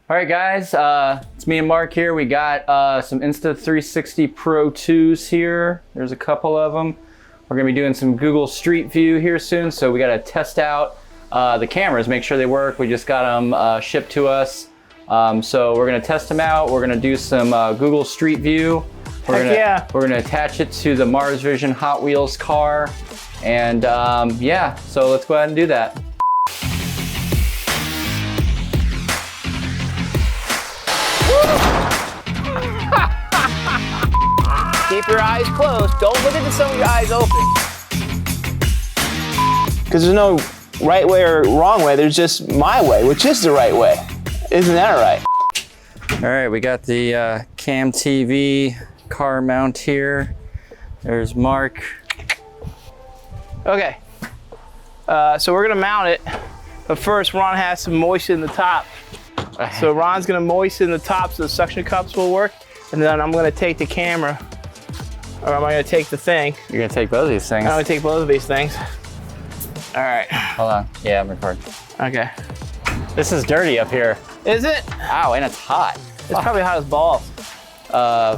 All right, guys, it's me and Mark here. We got some Insta360 Pro 2s here. There's a couple of them. We're gonna be doing some Google Street View here soon, so we gotta test out the cameras, make sure they work. We just got them shipped to us. So we're gonna test them out. We're gonna do some Google Street View. We're gonna attach it to the Mars Vision Hot Wheels car. And yeah, so let's go ahead and do that. Keep your eyes closed. Don't look at some of your eyes open. Because there's no right way or wrong way. There's just my way, which is the right way. Isn't that right? All right, we got the Cam TV car mount here. There's Mark. Okay. So we're gonna mount it, but first Ron has to moisten the top. So Ron's gonna moisten the top so the suction cups will work, and then I'm gonna take the camera, or am I gonna take the thing? You're gonna take both of these things. I'm gonna take both of these things. All right. Hold on. Yeah, I'm recording. Okay. This is dirty up here. Is it? Ow, and it's hot. It's probably hot as balls.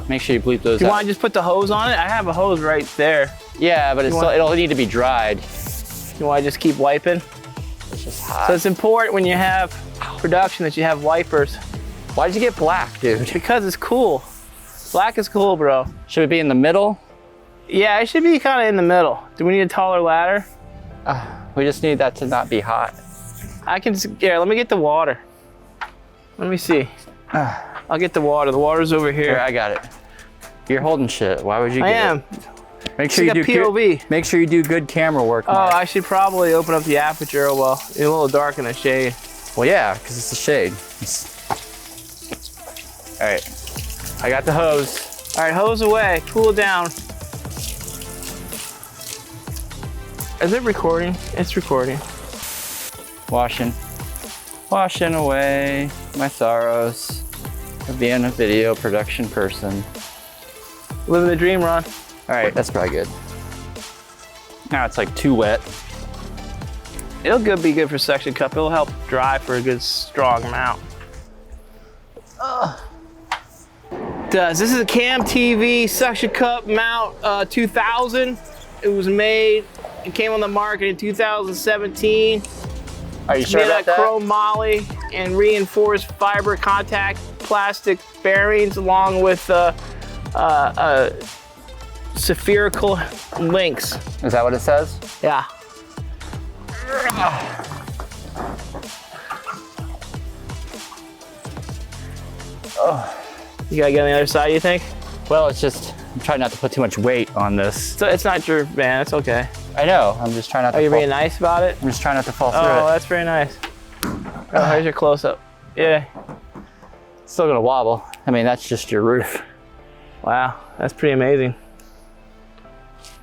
Make sure you bleep those Do you out. want to just put the hose on it? I have a hose right there. Yeah, but it'll need to be dried. You want to just keep wiping? It's just hot. So it's important when you have production that you have wipers. Why'd you get black, dude? Because it's cool. Black is cool, bro. Should it be in the middle? Yeah, it should be kind of in the middle. Do we need a taller ladder? We just need that to not be hot. I can, yeah, let me get the water. Let me see. I'll get the water. The water's over here. Here, I got it. You're holding shit. Why would you get it? I am. Make sure you do POV. Make sure you do good camera work. Oh, Mark. I should probably open up the aperture. Oh, well, it's a little dark in the shade. Well, yeah, because it's the shade. All right, I got the hose. All right, hose away. Cool it down. Is it recording? It's recording. Washing away my sorrows of being a video production person. Living the dream, Ron. All right, that's probably good. Now it's like too wet. It'll be good for suction cup. It'll help dry for a good strong mount. This is a Cam TV suction cup mount 2000. It was made, it came on the market in 2017. Are you sure made about of that? chrome moly and reinforced fiber contact plastic bearings along with spherical links. Is that what it says? Yeah. You gotta get on the other side, you think? Well, it's just, I'm trying not to put too much weight on this. So it's not your van, it's okay. I know, I'm just trying not to Are you being nice about it? I'm just trying not to fall through Oh, it. that's very nice. Oh, here's your close-up. Yeah. It's still gonna wobble. I mean, that's just your roof. Wow, that's pretty amazing.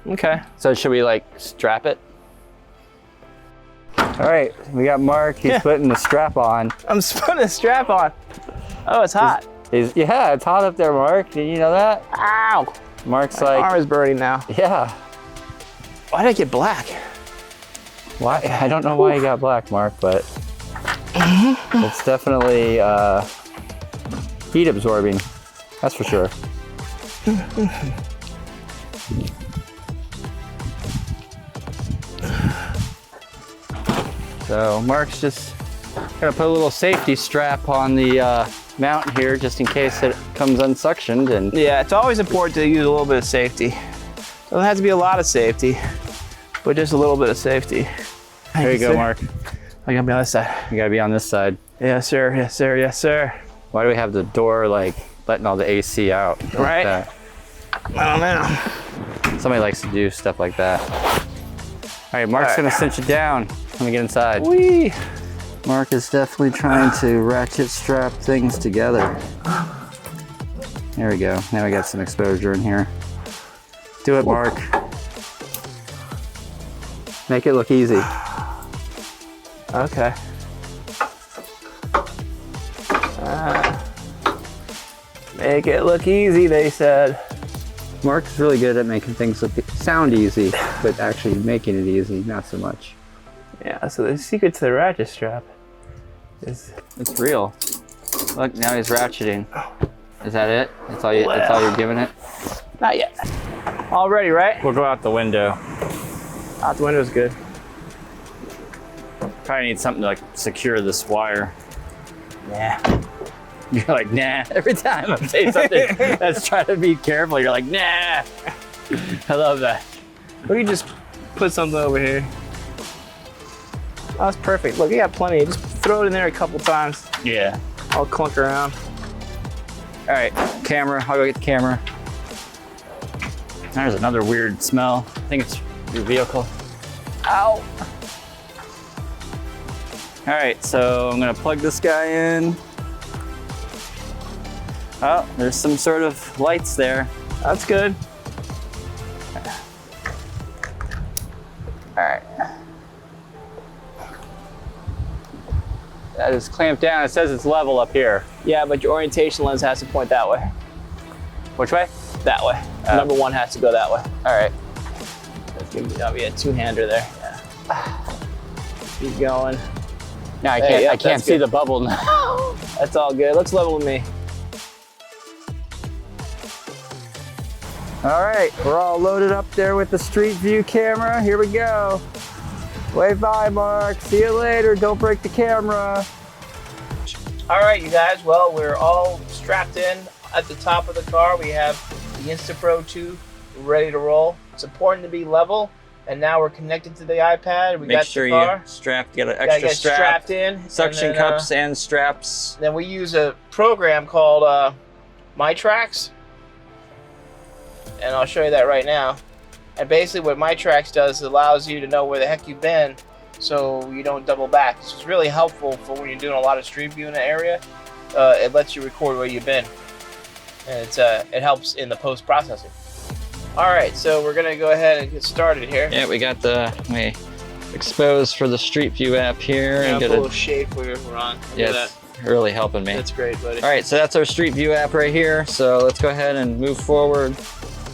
Okay. So should we like strap it? All right, we got Mark, he's putting the strap on. I'm putting a strap on. Oh, it's hot. Yeah, it's hot up there, Mark. Did you know that? Ow. Mark's My like, arm is burning now. yeah. Why did I get black? Why? I don't know why you got black, Mark, but it's definitely heat absorbing. That's for sure. So Mark's just gonna put a little safety strap on the mount here just in case it comes unsuctioned. And Yeah, it's always important to use a little bit of safety. Doesn't have to be a lot of safety, but just a little bit of safety. there you go, Mark. I gotta be on this side. You gotta be on this side. Yes, sir. Yes, sir. Yes, sir. Why do we have the door like letting all the AC out? Like Right. that? I don't know. Somebody likes to do stuff like that. All right, Mark's gonna cinch it down. Let me get inside. Whee! Mark is definitely trying to ratchet strap things together. There we go. Now we got some exposure in here. Do it, Mark. Make it look easy. Okay. Make it look easy, they said. Mark's really good at making things sound easy, but actually making it easy, not so much. Yeah, so the secret to the ratchet strap is It's real. Look, now he's ratcheting. Is that it? That's all you're giving it? Not yet. All ready, right? We'll go out the window. Out the window's good. Probably need something to like secure this wire. Yeah. You're like, nah. Every time I say something that's trying to be careful, you're like, nah. I love that. We can just put something over here. Oh, that's perfect. Look, you got plenty. Just throw it in there a couple times. Yeah. I'll clunk around. All right, camera. I'll go get the camera. There's another weird smell. I think it's your vehicle. Ow. All right, so I'm gonna plug this guy in. Oh, there's some sort of lights there. That's good. All right. That is clamped down. It says it's level up here. Yeah, but your orientation lens has to point that way. Which way? That way. Number one has to go that way. All right. That'll be a two-hander there. Yeah. Keep going. No, I can't see the bubble now. That's all good. Looks level to me. All right, we're all loaded up there with the street view camera. Here we go. Wave bye, Mark. See you later. Don't break the camera. All right, you guys. Well, we're all strapped in at the top of the car. We have the Insta360 2 ready to roll. It's important to be level. And now we're connected to the iPad. We got the car. Get an extra strap. Strapped in. Suction then, cups and straps. Then we use a program called MyTracks. And I'll show you that right now. And basically what MyTracks does is allows you to know where the heck you've been so you don't double back. This is really helpful for when you're doing a lot of street view in the area. It lets you record where you've been. And it helps in the post-processing. All right, so we're gonna go ahead and get started here. Yeah, we got the exposed for the Street View app here. Yeah, and put get a little shade for you, Ron. Yeah, it's really helping me. That's great, buddy. All right, so that's our Street View app right here. So let's go ahead and move forward.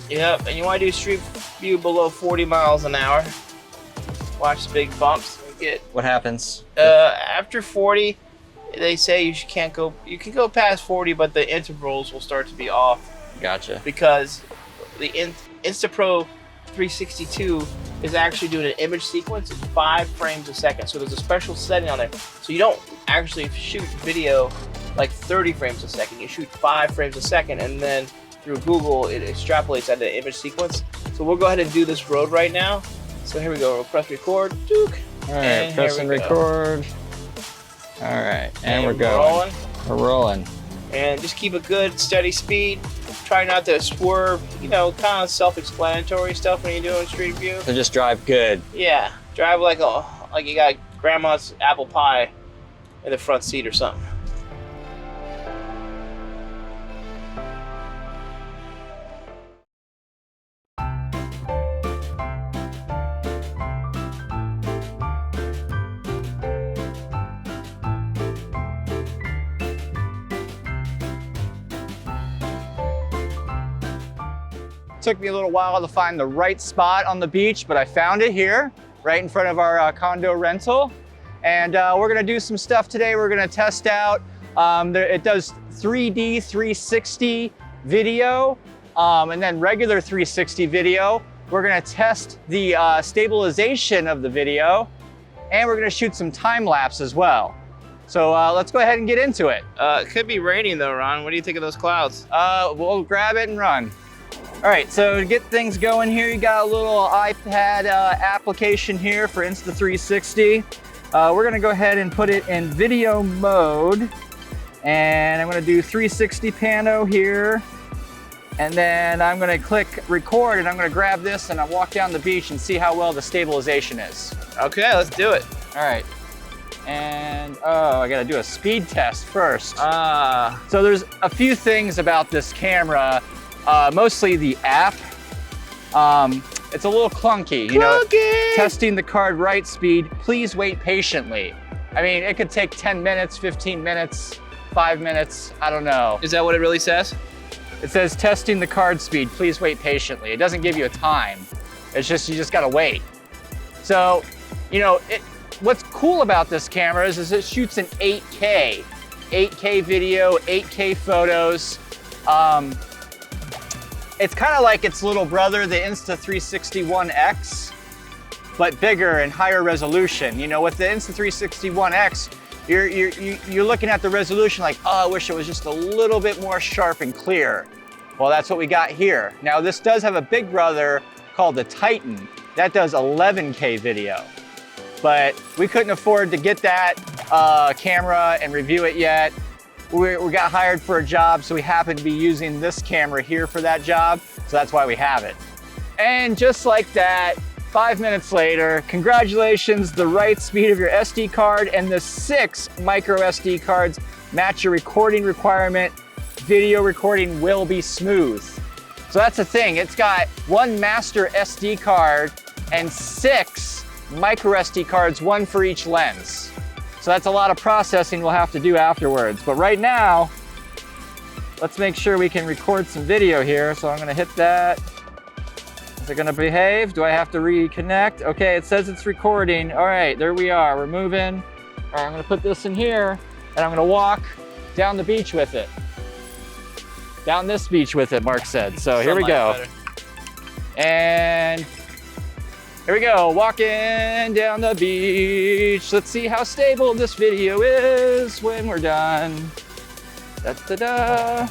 Yep, and you want to do Street View below 40 miles an hour. Watch the big bumps. What happens? After 40, they say you can't go. You can go past 40, but the intervals will start to be off. Gotcha. Because the Insta360 2 is actually doing an image sequence in 5 frames a second. So there's a special setting on there. So you don't actually shoot video like 30 frames a second. You shoot 5 frames a second, and then through Google, it extrapolates at the image sequence. So we'll go ahead and do this road right now. So here we go. We'll press record. Duke. All right, press and record. All right, and we're going. Rolling. We're rolling. And just keep a good, steady speed. Try not to swerve. You know, kind of self-explanatory stuff when you're doing street view. So just drive good. Yeah, drive like you got grandma's apple pie in the front seat or something. Took me a little while to find the right spot on the beach, but I found it here, right in front of our condo rental. And we're gonna do some stuff today. We're gonna test out, it does 3D 360 video, and then regular 360 video. We're gonna test the stabilization of the video, and we're gonna shoot some time lapse as well. So let's go ahead and get into it. It could be raining though, Ron. What do you think of those clouds? We'll grab it and run. All right, so to get things going here, you got a little iPad application here for Insta360. We're gonna go ahead and put it in video mode. And I'm gonna do 360 pano here. And then I'm gonna click record, and I'm gonna grab this and I'll walk down the beach and see how well the stabilization is. Okay, let's do it. All right. And, I gotta do a speed test first. So there's a few things about this camera. Mostly the app. It's a little clunky, you know, testing the card write speed. Please wait patiently. I mean, it could take 10 minutes, 15 minutes, 5 minutes, I don't know. Is that what it really says? It says testing the card speed, please wait patiently. It doesn't give you a time. It's just, you just gotta wait. So, you know, what's cool about this camera is it shoots in 8K. 8K video, 8K photos. It's kind of like its little brother, the Insta360 One X, but bigger and higher resolution. You know, with the Insta360 One X, you're looking at the resolution like, oh, I wish it was just a little bit more sharp and clear. Well, that's what we got here. Now, this does have a big brother called the Titan. That does 11K video. But we couldn't afford to get that camera and review it yet. We got hired for a job, so we happened to be using this camera here for that job, so that's why we have it. And just like that, 5 minutes later, congratulations, the right speed of your SD card and the 6 micro SD cards match your recording requirement. Video recording will be smooth. So that's the thing, it's got 1 master SD card and 6 micro SD cards, 1 for each lens. So that's a lot of processing we'll have to do afterwards. But right now, let's make sure we can record some video here. So I'm gonna hit that. Is it gonna behave? Do I have to reconnect? Okay, it says it's recording. All right, there we are, we're moving. All right, I'm gonna put this in here and I'm gonna walk down the beach with it. Down this beach with it, Mark said. So here we go. And here we go, walking down the beach. Let's see how stable this video is when we're done. Da-da-da.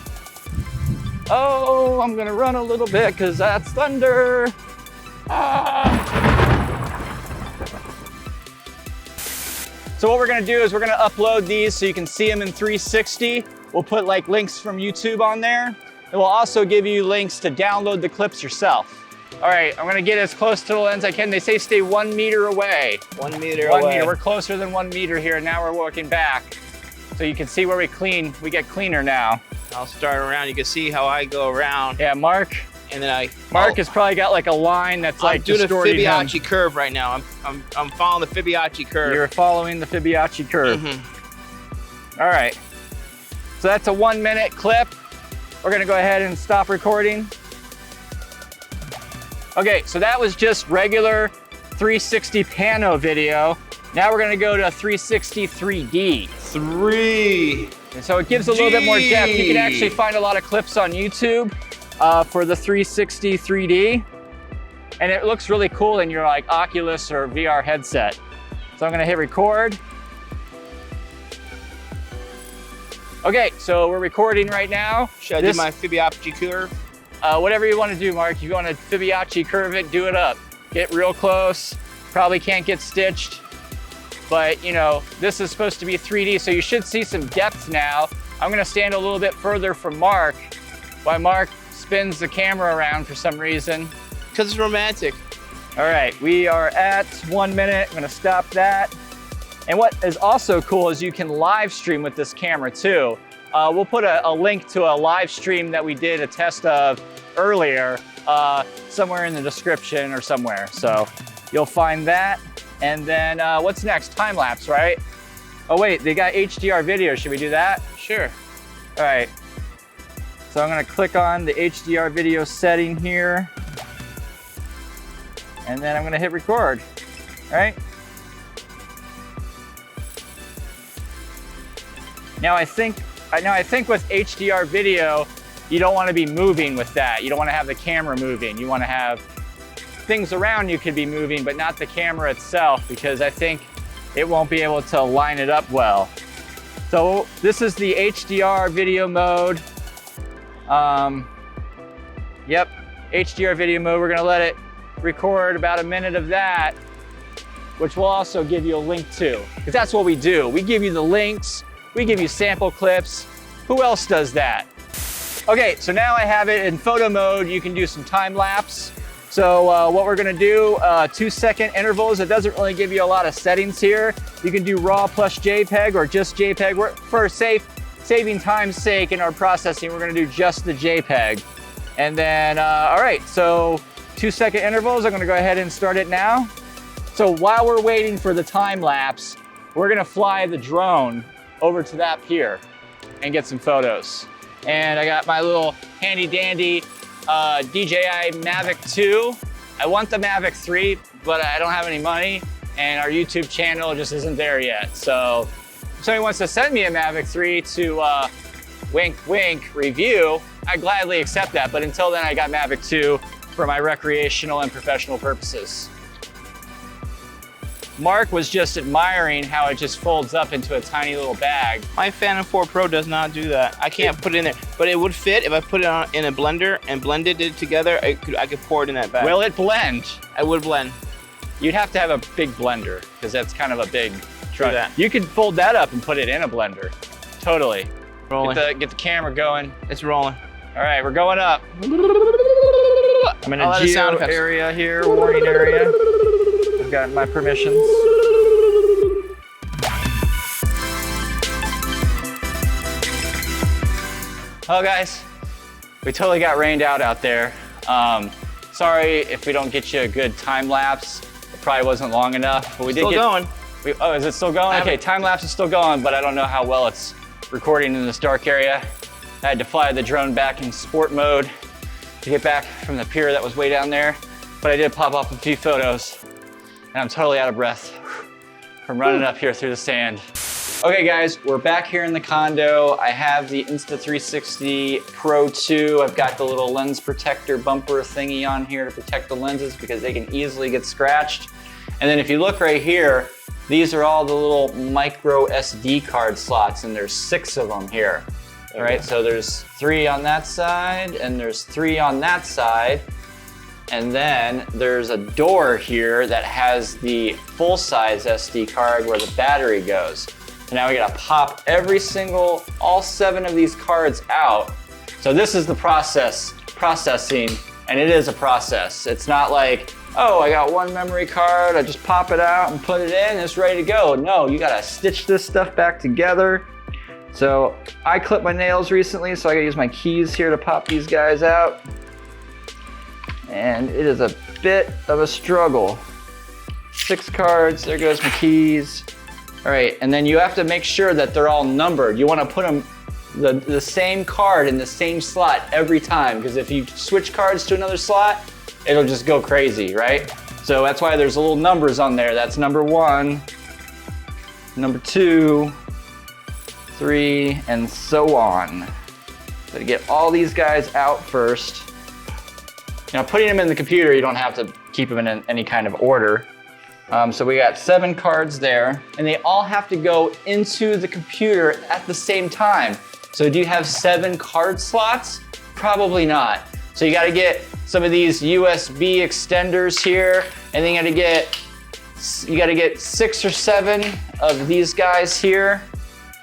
Oh, I'm gonna run a little bit because that's thunder. Ah. So what we're gonna do is we're gonna upload these so you can see them in 360. We'll put like links from YouTube on there. And we'll also give you links to download the clips yourself. All right, I'm gonna get as close to the lens as I can. They say stay 1 meter away. 1 meter away. 1 meter, we're closer than 1 meter here. Now we're walking back. So you can see where we get cleaner now. I'll start around, you can see how I go around. Yeah, Mark. And then Mark has probably got like a line that's like distorting him. I'm doing a Fibonacci curve right now. I'm following the Fibonacci curve. You're following the Fibonacci curve. All right, so that's a 1 minute clip. We're gonna go ahead and stop recording. Okay, so that was just regular 360 pano video. Now we're gonna go to 360 3D. 3. And so it gives a little bit more depth. You can actually find a lot of clips on YouTube for the 360 3D. And it looks really cool in your like Oculus or VR headset. So I'm gonna hit record. Okay, so we're recording right now. Should I do my Fibonacci curve? Whatever you want to do, Mark. If you want to Fibonacci curve it, do it up. Get real close. Probably can't get stitched. But you know, this is supposed to be 3D, so you should see some depth now. I'm gonna stand a little bit further from Mark while Mark spins the camera around for some reason. Because it's romantic. All right, we are at 1 minute. I'm gonna stop that. And what is also cool is you can live stream with this camera too. We'll put a link to a live stream that we did a test of earlier somewhere in the description or somewhere. So you'll find that. And then what's next? Time lapse, right? Oh wait, they got HDR video. Should we do that? Sure. All right. So I'm gonna click on the HDR video setting here. And then I'm gonna hit record, all right? Now I think with HDR video, you don't want to be moving with that. You don't want to have the camera moving. You want to have things around you could be moving, but not the camera itself, because I think it won't be able to line it up well. So this is the HDR video mode. Yep, HDR video mode. We're gonna let it record about a minute of that, which we'll also give you a link to, because that's what we do. We give you the links. We give you sample clips. Who else does that? Okay, so now I have it in photo mode. You can do some time lapse. So what we're gonna do, 2-second intervals. It doesn't really give you a lot of settings here. You can do RAW plus JPEG or just JPEG. For saving time's sake in our processing, we're gonna do just the JPEG. And then, all right, so 2-second intervals. I'm gonna go ahead and start it now. So while we're waiting for the time lapse, we're gonna fly the drone over to that pier and get some photos. And I got my little handy dandy DJI Mavic 2. I want the Mavic 3, but I don't have any money, and our YouTube channel just isn't there yet. So if somebody wants to send me a Mavic 3 to wink, wink, review, I gladly accept that. But until then, I got Mavic 2 for my recreational and professional purposes. Mark was just admiring how it just folds up into a tiny little bag. My Phantom 4 Pro does not do that. I can't put it in there, but it would fit if I put it in a blender and blended it together. I could pour it in that bag. Will it blend? I would blend. You'd have to have a big blender because that's kind of a big truck. that. You could fold that up and put it in a blender. Totally. Rolling. Get the camera going. It's rolling. All right, we're going up. I'm in a geo area here, warning area. I've got my permissions. Hello guys, we totally got rained out there. Sorry if we don't get you a good time lapse. It probably wasn't long enough, but we did still going. Oh, is it still going? Okay, time lapse is still going, but I don't know how well it's recording in this dark area. I had to fly the drone back in sport mode to get back from the pier that was way down there, but I did pop up a few photos. And I'm totally out of breath from running up here through the sand. Okay guys, we're back here in the condo. I have the Insta360 Pro 2. I've got the little lens protector bumper thingy on here to protect the lenses because they can easily get scratched. And then if you look right here, these are all the little micro SD card slots, and there's 6 of them here. All right, so there's 3 on that side and there's 3 on that side. And then there's a door here that has the full-size SD card where the battery goes. So now we gotta pop all 7 of these cards out. So this is the processing, and it is a process. It's not like, oh, I got 1 memory card, I just pop it out and put it in, it's ready to go. No, you gotta stitch this stuff back together. So I clipped my nails recently, so I gotta use my keys here to pop these guys out. And it is a bit of a struggle. 6 cards, there goes my keys. All right, and then you have to make sure that they're all numbered. You wanna put them, the same card in the same slot every time, because if you switch cards to another slot, it'll just go crazy, right? So that's why there's little numbers on there. That's number 1, number 2, 3, and so on. So to get all these guys out first. You know, putting them in the computer, you don't have to keep them in any kind of order. So we got 7 cards there, and they all have to go into the computer at the same time. So do you have 7 card slots? Probably not. So you gotta get some of these USB extenders here, and then you gotta get 6 or 7 of these guys here.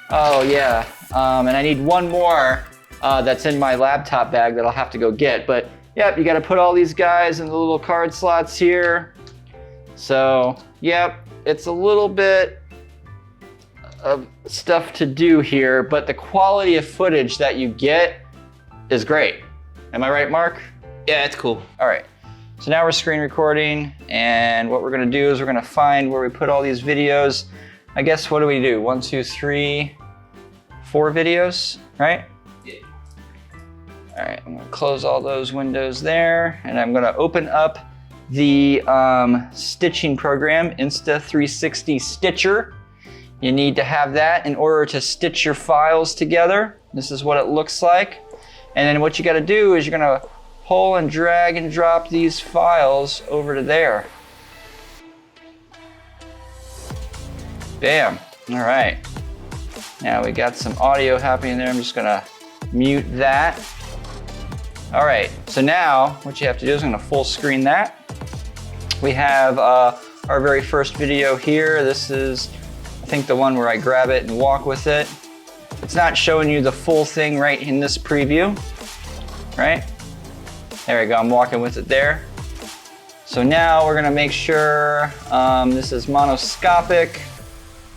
Oh yeah, and I need 1 more that's in my laptop bag that I'll have to go get. But yep, you gotta put all these guys in the little card slots here. So, yep, it's a little bit of stuff to do here, but the quality of footage that you get is great. Am I right, Mark? Yeah, it's cool. All right, so now we're screen recording, and what we're gonna do is we're gonna find where we put all these videos. I guess, what do we do? 1, 2, 3, 4 videos, right? All right, I'm gonna close all those windows there, and I'm gonna open up the stitching program, Insta360 Stitcher. You need to have that in order to stitch your files together. This is what it looks like. And then what you gotta do is you're gonna pull and drag and drop these files over to there. Bam, all right. Now we got some audio happening there. I'm just gonna mute that. All right, so now what you have to do is I'm gonna full screen that. We have our very first video here. This is, I think, the one where I grab it and walk with it. It's not showing you the full thing right in this preview, right? There we go, I'm walking with it there. So now we're gonna make sure this is monoscopic,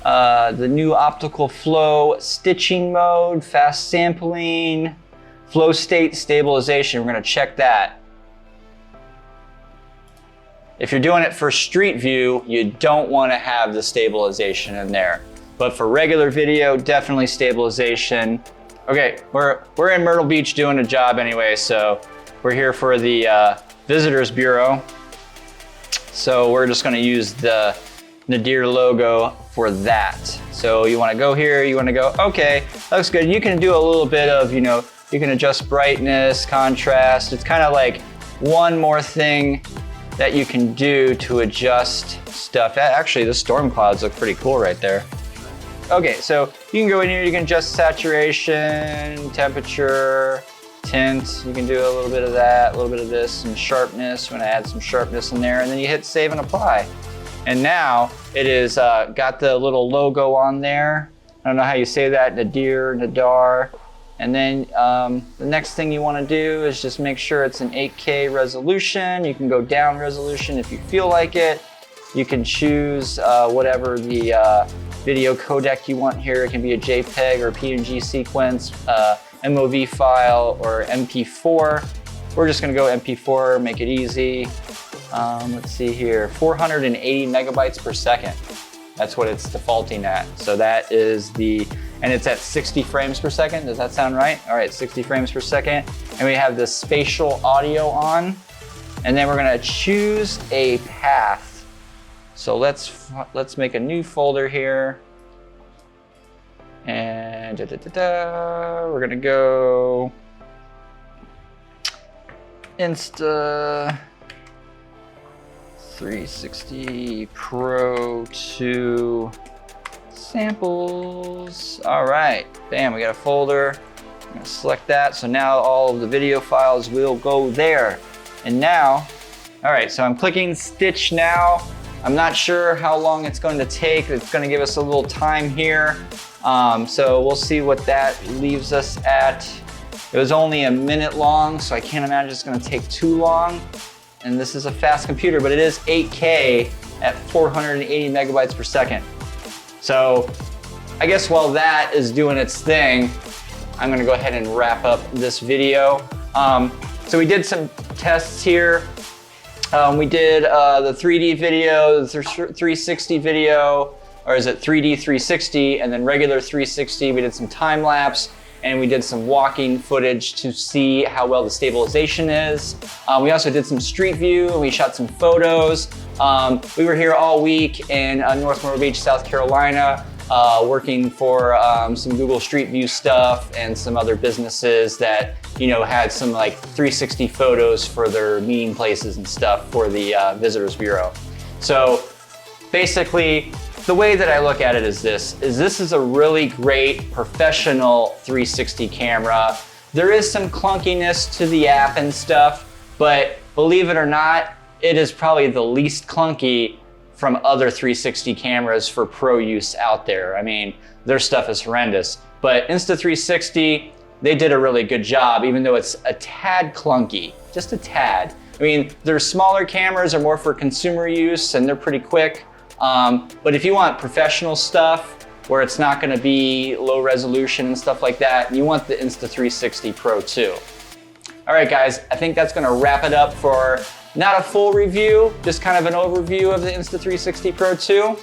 the new optical flow stitching mode, fast sampling, flow state stabilization. We're gonna check that. If you're doing it for street view, you don't want to have the stabilization in there. But for regular video, definitely stabilization. Okay, we're in Myrtle Beach doing a job anyway, so we're here for the Visitors Bureau. So we're just gonna use the Nadir logo for that. So you wanna go here, you wanna go, okay, looks good. You can do a little bit of, you know, you can adjust brightness, contrast. It's kind of like one more thing that you can do to adjust stuff. Actually, the storm clouds look pretty cool right there. Okay, so you can go in here, you can adjust saturation, temperature, tint. You can do a little bit of that, a little bit of this, some sharpness. I'm gonna add some sharpness in there, and then you hit save and apply. And now it is got the little logo on there. I don't know how you say that, Nadir, Nadar. And then the next thing you wanna do is just make sure it's an 8K resolution. You can go down resolution if you feel like it. You can choose whatever the video codec you want here. It can be a JPEG or PNG sequence, MOV file, or MP4. We're just gonna go MP4, make it easy. Let's see here, 480 megabytes per second. That's what it's defaulting at. So that is and it's at 60 frames per second. Does that sound right? All right, 60 frames per second. And we have the spatial audio on. And then we're gonna choose a path. So let's make a new folder here. And we're gonna go Insta360 Pro 2 samples. All right, bam, we got a folder. I'm gonna select that. So now all of the video files will go there. And now, all right, so I'm clicking stitch now. I'm not sure how long it's going to take. It's going to give us a little time here. So we'll see what that leaves us at. It was only a minute long, so I can't imagine it's going to take too long. And this is a fast computer, but it is 8K at 480 megabytes per second. So I guess while that is doing its thing, I'm going to go ahead and wrap up this video. So we did some tests here. We did the 3D video, the 360 video, or is it 3D 360, and then regular 360. We did some time lapse, and we did some walking footage to see how well the stabilization is. We also did some street view, and we shot some photos. We were here all week in North Myrtle Beach, South Carolina, working for some Google Street View stuff and some other businesses that, you know, had some like 360 photos for their meeting places and stuff for the Visitors Bureau. So basically, the way that I look at it is this is a really great professional 360 camera. There is some clunkiness to the app and stuff, but believe it or not, it is probably the least clunky from other 360 cameras for pro use out there. I mean, their stuff is horrendous, but Insta360, they did a really good job, even though it's a tad clunky, just a tad. I mean, their smaller cameras are more for consumer use and they're pretty quick. But if you want professional stuff where it's not gonna be low resolution and stuff like that, you want the Insta360 Pro 2. All right, guys, I think that's gonna wrap it up for not a full review, just kind of an overview of the Insta360 Pro 2.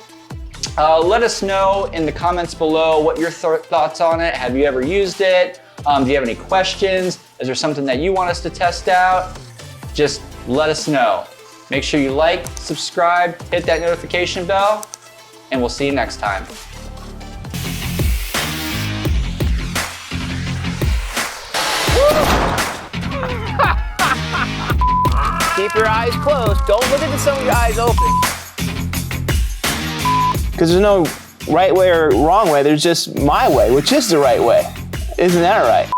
Let us know in the comments below what your thoughts on it. Have you ever used it? Do you have any questions? Is there something that you want us to test out? Just let us know. Make sure you like, subscribe, hit that notification bell, and we'll see you next time. Keep your eyes closed. Don't look at some of your eyes open. Because there's no right way or wrong way. There's just my way, which is the right way. Isn't that right?